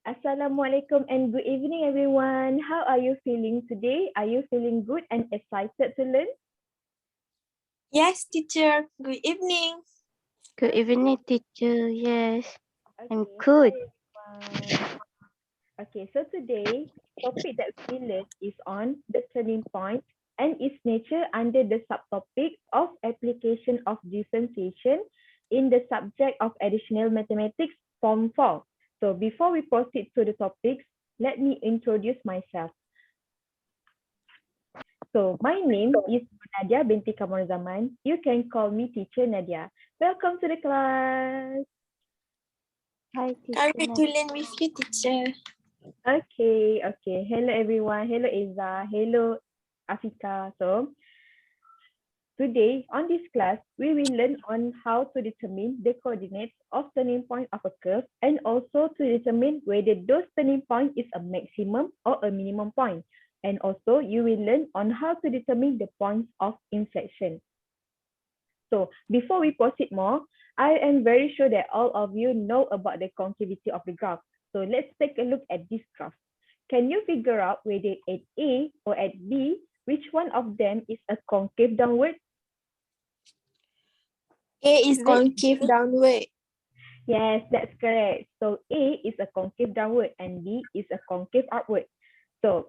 Assalamualaikum and good evening, everyone. How are you feeling today? Are you feeling good and excited to learn? Yes, teacher. Good evening. Good evening, teacher. Yes, I'm Okay, hi good. everyone. Okay, so today, topic that we learn is on the turning point and its nature under the subtopic of application of differentiation in the subject of additional mathematics, Form 4. So before we proceed to the topics, let me introduce myself. So my name is Nadia binti Kamar Zaman. You can call me Teacher Nadia. Welcome to the class. Hi, Can't wait to teacher. learn with you, teacher. Okay. Hello everyone. Hello Eza. Hello Afika. So today on this class, we will learn on how to determine the coordinates of turning point of a curve and also to determine whether those turning point is a maximum or a minimum point. And also you will learn on how to determine the points of inflection. So before we proceed more, I am very sure that all of you know about the concavity of the graph. So let's take a look at this graph. Can you figure out whether at A or at B, which one of them is a concave downward? A is concave downward. Yes, that's correct. So A is a concave downward and B is a concave upward. So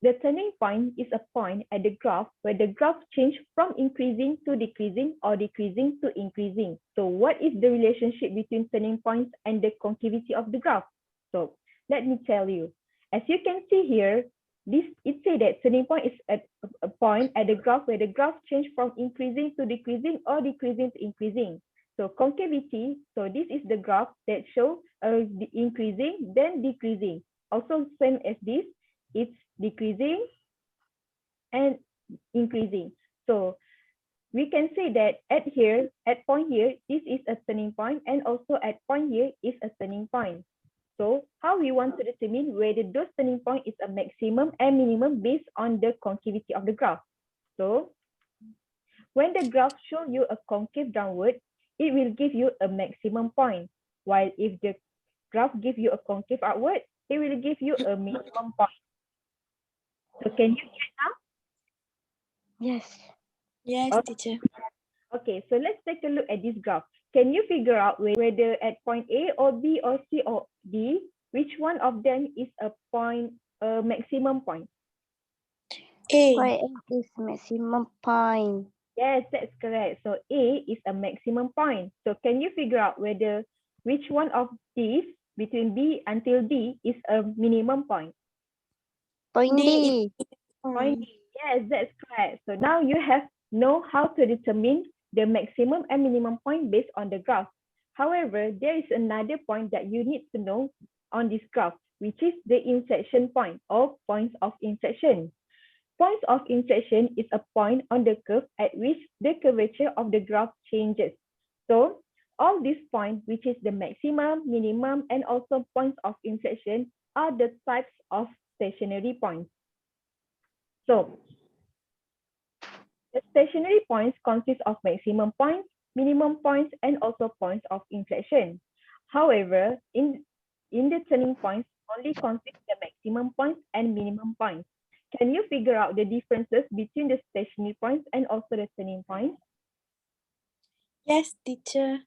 the turning point is a point at the graph where the graph changes from increasing to decreasing or decreasing to increasing. So what is the relationship between turning points and the concavity of the graph? So let me tell you. As you can see here, it says that turning point is at a point at the graph where the graph changes from increasing to decreasing or decreasing to increasing. So concavity, so this is the graph that shows the increasing then decreasing. Also same as this, it's decreasing and increasing. So we can say that at point here, this is a turning point and also at point here is a turning point. So how we want to determine whether those turning point is a maximum and minimum based on the concavity of the graph. So when the graph shows you a concave downward, it will give you a maximum point. While if the graph gives you a concave upward, it will give you a minimum point. So can you get now? Yes. Yes, Okay. teacher. Okay, so let's take a look at this graph. Can you figure out whether at point A or B or C or D, which one of them is a maximum point? A. Point is maximum point. Yes, that's correct. So A is a maximum point. So can you figure out whether which one of these between B until D is a minimum point? Point D. D. Point D. Yes, that's correct. So now you have know how to determine the maximum and minimum point based on the graph. However, there is another point that you need to know on this graph, which is the inflection point or points of inflection. Points of inflection is a point on the curve at which the curvature of the graph changes. So all these points, which is the maximum, minimum, and also points of inflection, are the types of stationary points. So the stationary points consist of maximum points, minimum points, and also points of inflection. However, in the turning points, only consist the maximum points and minimum points. Can you figure out the differences between the stationary points and also the turning points? Yes, teacher.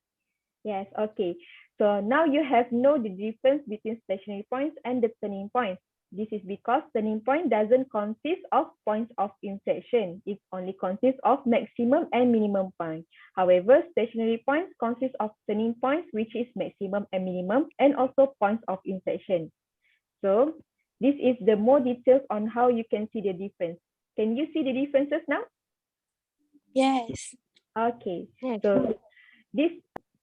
Yes, okay. So now you have know the difference between stationary points and the turning points. This is because turning point doesn't consist of points of inflection. It only consists of maximum and minimum points. However, stationary points consist of turning points, which is maximum and minimum, and also points of inflection. So this is the more details on how you can see the difference. Can you see the differences now? Yes. Okay. Yes. So this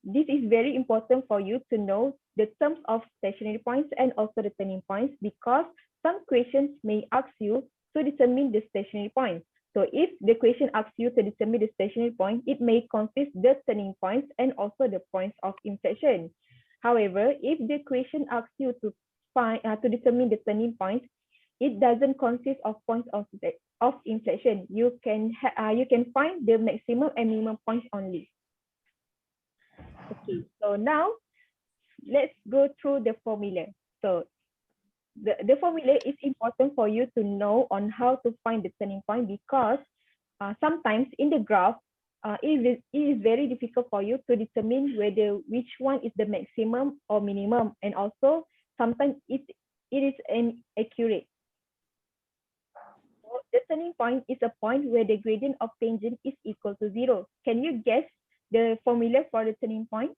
is very important for you to know the terms of stationary points and also the turning points, because some questions may ask you to determine the stationary point. So if the question asks you to determine the stationary point, it may consist the turning points and also the points of inflection. However, if the question asks you to determine the turning points, it doesn't consist of points of inflection. You can find the maximum and minimum points only. Okay, so now let's go through the formula. So the formula is important for you to know on how to find the turning point, because sometimes in the graph, it is very difficult for you to determine whether which one is the maximum or minimum, and also sometimes it is inaccurate. So the turning point is a point where the gradient of tangent is equal to 0. Can you guess the formula for the turning point?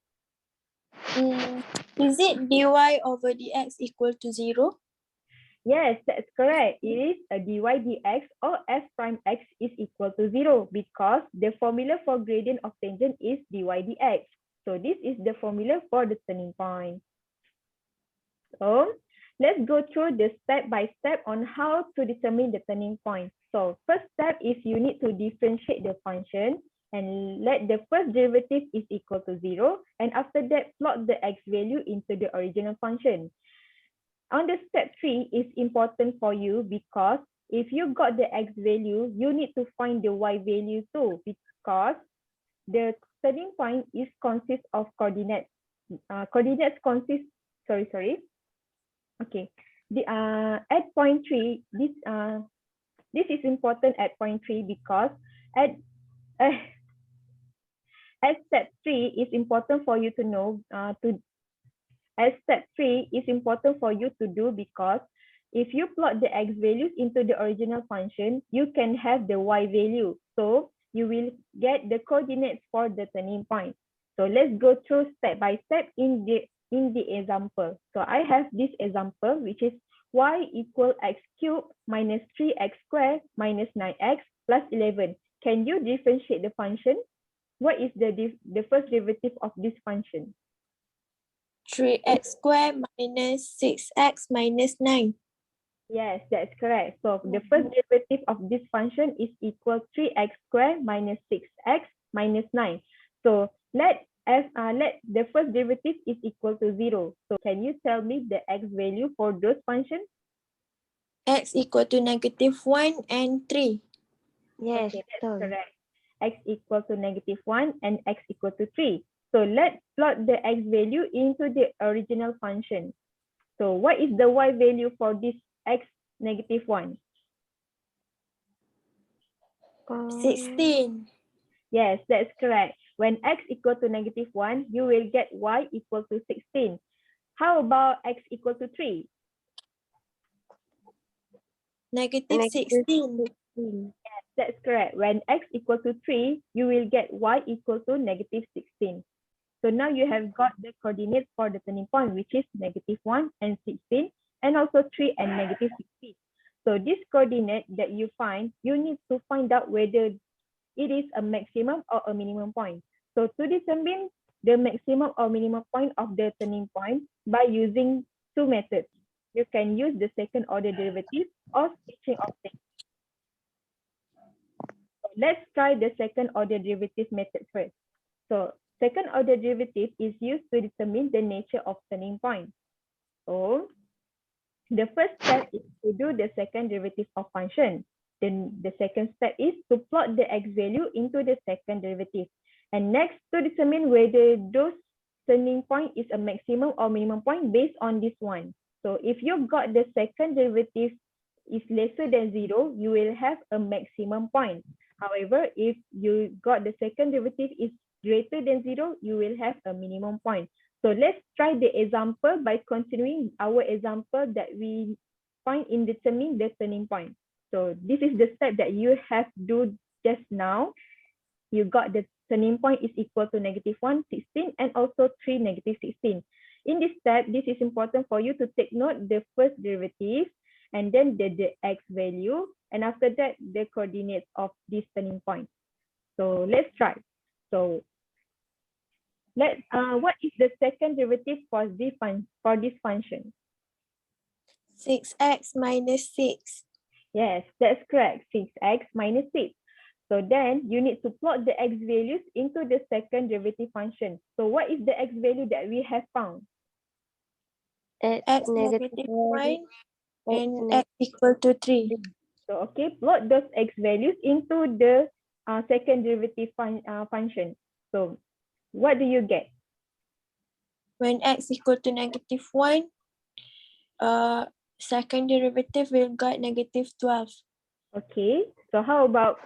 Is it dy over dx equal to 0? Yes, that's correct. It is a dy dx or f prime x is equal to 0, because the formula for gradient of tangent is dy dx. So this is the formula for the turning point. So let's go through the step by step on how to determine the turning point. So first step is you need to differentiate the function and let the first derivative is equal to 0. And after that, plot the x value into the original function. On the step 3 is important for you, because if you got the x value, you need to find the y value too, because the turning point is consists of coordinates. Coordinates consist, okay. At point 3, this is important at point 3, because at step 3 is important for you to know as step 3 is important for you to do, because if you plot the x values into the original function, you can have the y value. So you will get the coordinates for the turning point. So let's go through step by step in the example. So I have this example, which is y equal x cubed minus 3x squared minus 9x plus 11. Can you differentiate the function? What is the first derivative of this function? 3x squared minus 6x minus 9. Yes, that's correct. So the first derivative of this function is equal 3x squared minus 6x minus 9. So let the first derivative is equal to 0. So can you tell me the x value for those functions? X equal to -1 and 3. Yes, Okay, that's betul. correct. X equal to -1 and x equal to 3. So let's plot the x value into the original function. So what is the y value for this x -1? 16. Yes, that's correct. When x equal to -1, you will get y equal to 16. How about x equal to 3? -16. That's correct. When x equal to 3, you will get y equal to -16. So now you have got the coordinates for the turning point, which is -1 and 16, and also 3 and -16. So this coordinate that you find, you need to find out whether it is a maximum or a minimum point. So to determine the maximum or minimum point of the turning point by using two methods. You can use the second order derivative or switching of things. So let's try the second order derivative method first. So second order derivative is used to determine the nature of turning point. So the first step is to do the second derivative of function. Then the second step is to plot the x value into the second derivative. And next, to determine whether those turning point is a maximum or minimum point based on this one. So if you got the second derivative is lesser than 0, you will have a maximum point. However, if you got the second derivative is greater than 0, you will have a minimum point. So let's try the example by continuing our example that we find in determining the turning point. So this is the step that you have do just now. You got the turning point is equal to -1, 16, and also 3, -16. In this step, this is important for you to take note the first derivative, and then the x value, and after that, the coordinates of this turning point. So let's try. So what is the second derivative for this function? 6x minus 6. Yes, that's correct. 6x minus 6. So then you need to plot the x values into the second derivative function. So what is the x value that we have found? X -1 and x equal to 3. So okay, plot those x values into the second derivative function. So what do you get? When x equal to -1, second derivative will get -12. Okay, so how about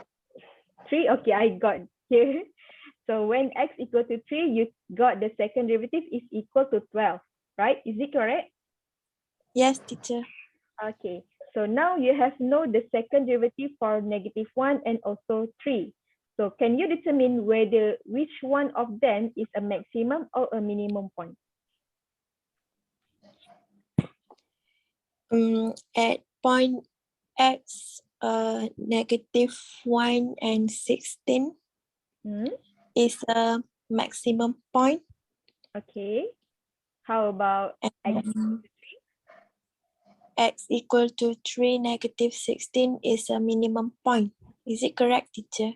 3? Okay, I got here. So when x equal to 3, you got the second derivative is equal to 12, right? Is it correct? Yes, teacher. Okay, so now you have know the second derivative for -1 and also 3. So can you determine whether which one of them is a maximum or a minimum point? At point x, -1 and 16 Hmm? is a maximum point. Okay, how about x? And x equal to 3, -16 is a minimum point. Is it correct, teacher?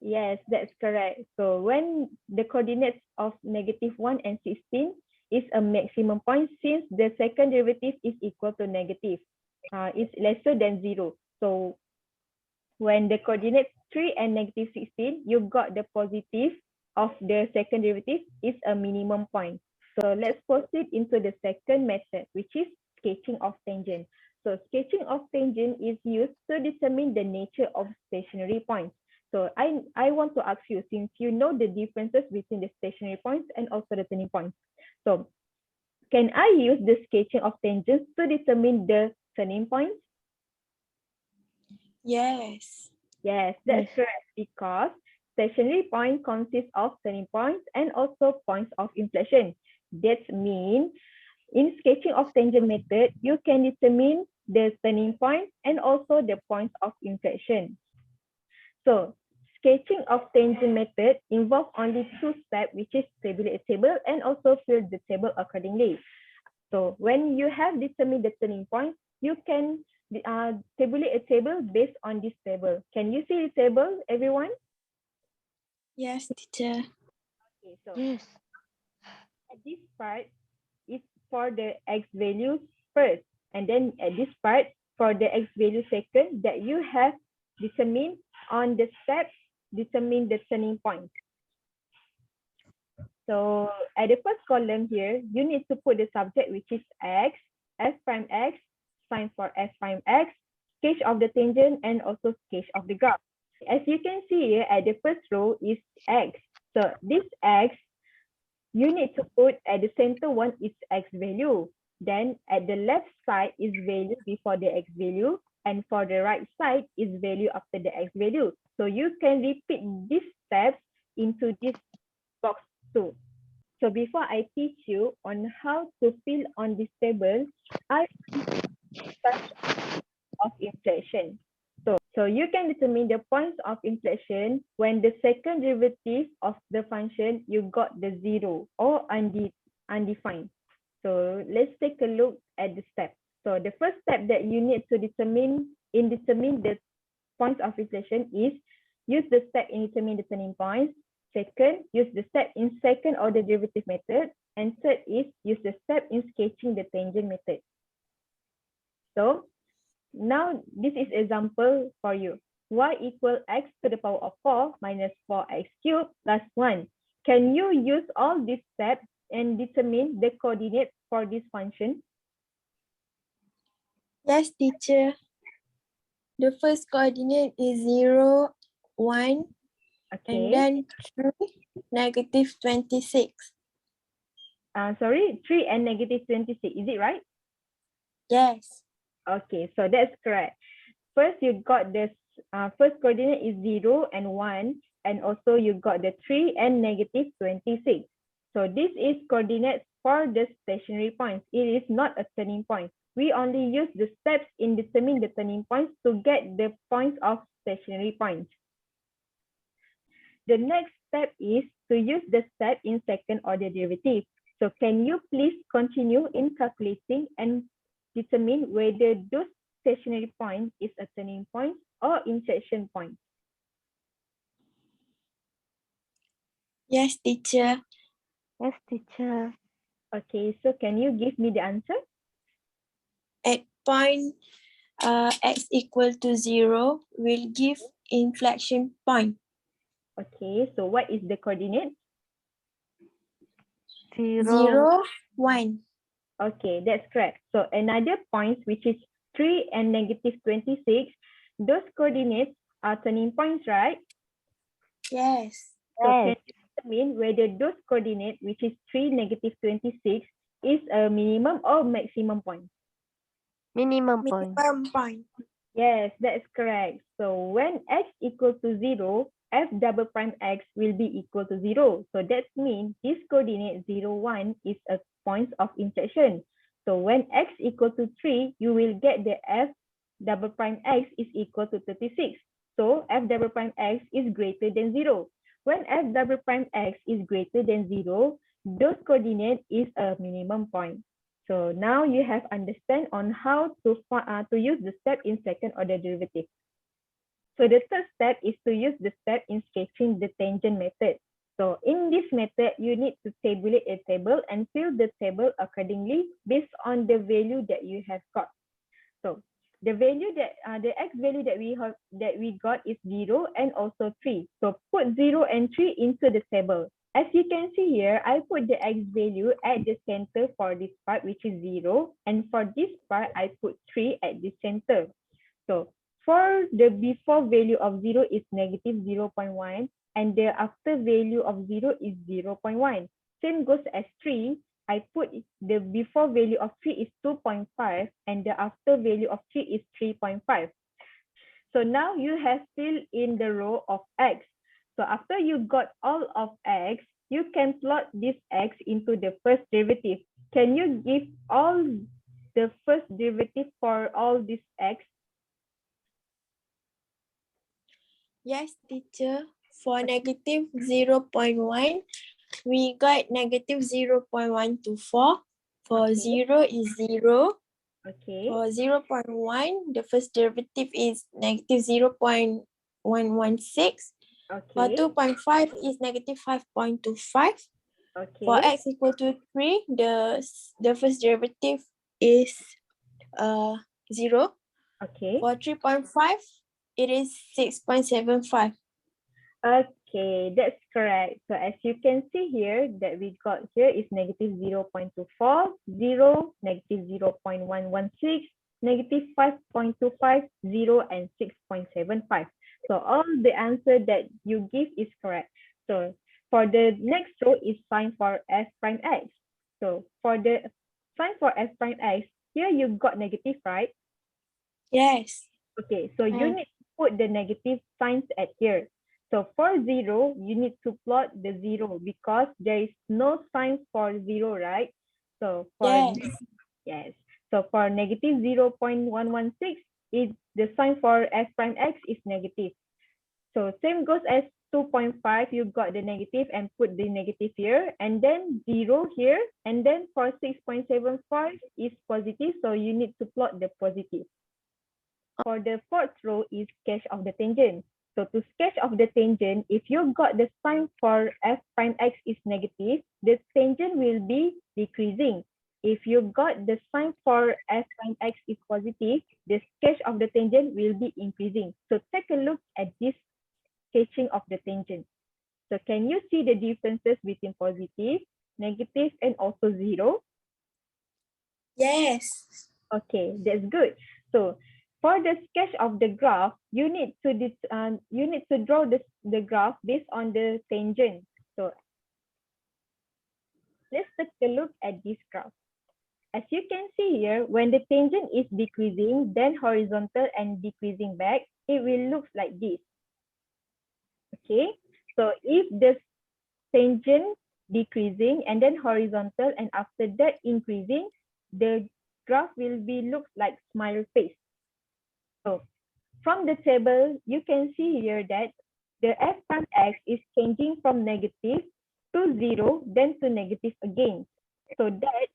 Yes, that's correct. So when the coordinates of -1 and 16 is a maximum point since the second derivative is equal to negative, is lesser than 0. So when the coordinates 3 and -16, you got the positive of the second derivative is a minimum point. So let's proceed into the second method, which is sketching of tangent. So sketching of tangent is used to determine the nature of stationary points. So I want to ask you, since you know the differences between the stationary points and also the turning points. So can I use the sketching of tangents to determine the turning points? Yes. Yes, that's correct, because stationary point consists of turning points and also points of inflection. That means in sketching of tangent method, you can determine the turning point and also the points of inflection. So sketching of tangent method involves only 2 steps, which is tabulate a table and also fill the table accordingly. So when you have determined the turning point, you can tabulate a table based on this table. Can you see the table, everyone? Yes, teacher. Okay, so Yes. at this part is for the x value first, and then at this part for the x value second that you have determined on the steps, determine the turning point. So at the first column here, you need to put the subject, which is x, s prime x, sign for s prime x, sketch of the tangent, and also sketch of the graph. As you can see here, at the first row is x. So this x, you need to put at the center one is x value. Then at the left side is value before the x value, and for the right side is value after the x value. So you can repeat these steps into this box too. So before I teach you on how to fill on this table, I touch of inflation. So you can determine the points of inflation when the second derivative of the function you got the 0 or undefined. So let's take a look at the steps. So the first step that you need to determine the points of inflation is use the step in determining the turning points. Second, use the step in second order derivative method. And third is use the step in sketching the tangent method. So now this is example for you. Y equal x to the power of 4 minus 4x cubed plus 1. Can you use all these steps and determine the coordinates for this function? Yes, teacher. The first coordinate is 0, 1, and Okay. then 3, -26. Sorry, 3 and -26. Is it right? Yes. Okay, so that's correct. First, you got this first coordinate is 0 and 1, and also you got the 3 and -26. So this is coordinates for the stationary points. It is not a turning point. We only use the steps in determining the turning points to get the points of stationary points. The next step is to use the step in second order derivative. So can you please continue in calculating and determine whether those stationary point is a turning point or inflection point? Yes, teacher. Yes, teacher. Okay, so can you give me the answer? At point x equal to 0 will give inflection point. Okay, so what is the coordinate? 0, 1. Okay, that's correct. So another point, which is 3 and -26, those coordinates are turning points, right? Yes. So can Yes. you determine whether those coordinate, which is 3, -26, is a minimum or maximum point? Minimum point. Minimum point. Yes, that's correct. So when x equal to 0, f double prime x will be equal to 0. So that means this coordinate 0, 1 is a point of intersection. So when x equal to 3, you will get the f double prime x is equal to 36. So f double prime x is greater than 0. When f double prime x is greater than 0, those coordinate is a minimum point. So now you have understand on how to use the step in second order derivative. So the third step is to use the step in sketching the tangent method. So in this method, you need to tabulate a table and fill the table accordingly based on the value that you have got. So the value that the x value that we got is 0 and also 3. So put 0 and 3 into the table. As you can see here, I put the x value at the center for this part, which is 0. And for this part, I put 3 at the center. So for the before value of 0 is negative 0.1 and the after value of 0 is 0.1. Same goes as 3. I put the before value of 3 is 2.5 and the after value of 3 is 3.5. So now you have filled in the row of x. So after you got all of x, you can plot this x into the first derivative. Can you give all the first derivative for all these x? Yes, teacher. For negative 0.1, we got negative 0.124. For Okay. 0 is 0. Okay. For 0.1, the first derivative is negative 0.116. For Okay. 2.5 is negative 5.25. For Okay. x equal to 3, the first derivative is 0. Okay. For 3.5, it is 6.75. Okay, that's correct. So as you can see here, that we got here is negative 0.24, 0, negative 0.116, negative 5.25, 0, and 6.75. So all the answer that you give is correct. So for the next row is sign for f prime x. So for the sign for f prime x, here you got negative, right? Yes. Okay, so you Yes. need to put the negative signs at here. So for 0, you need to plot the 0 because there is no sign for 0, right? So for Yes. yes. So for negative 0.116, the sign for f prime x is negative. So same goes as 2.5, you got the negative and put the negative here, and then 0 here, and then for 6.75 is positive, so you need to plot the positive. For the fourth row is sketch of the tangent. So to sketch of the tangent, if you got the sign for f prime x is negative, the tangent will be decreasing. If you got the sign for f prime x is positive, the sketch of the tangent will be increasing. So take a look at this sketching of the tangent. So can you see the differences between positive, negative, and also 0? Yes. Okay, that's good. So for the sketch of the graph, you need to draw the graph based on the tangent. So let's take a look at this graph. As you can see here, when the tangent is decreasing, then horizontal and decreasing back, it will look like this. Okay, so if the tangent decreasing and then horizontal and after that increasing, the graph will be look like smile face. So from the table, you can see here that the f prime x is changing from negative to 0, then to negative again. So that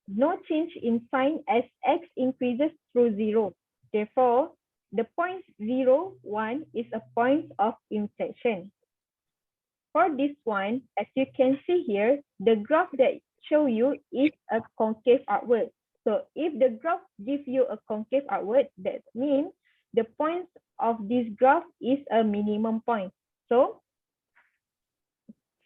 no change in sign as x increases through 0. Therefore, the point 0, 1 is a point of inflection. For this one, as you can see here, the graph that show you is a concave outward. So if the graph gives you a concave outward, that means the point of this graph is a minimum point. So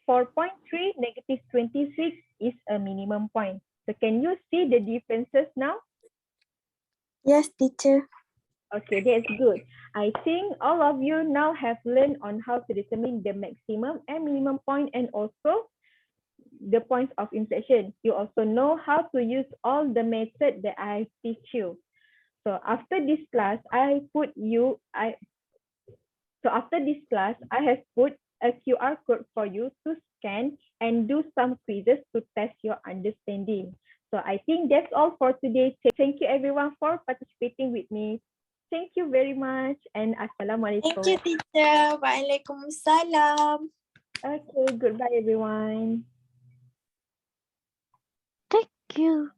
for point 3, negative 26 is a minimum point. So can you see the differences now? Yes, teacher. Okay, that's good. I think all of you now have learned on how to determine the maximum and minimum point and also the points of inflection. You also know how to use all the methods that I teach you. So after this class, I have put a QR code for you to scan and do some quizzes to test your understanding. So I think that's all for today. Thank you everyone for participating with me. Thank you very much and Assalamualaikum. Thank you, teacher. Waalaikumsalam. Okay, goodbye everyone. Thank you.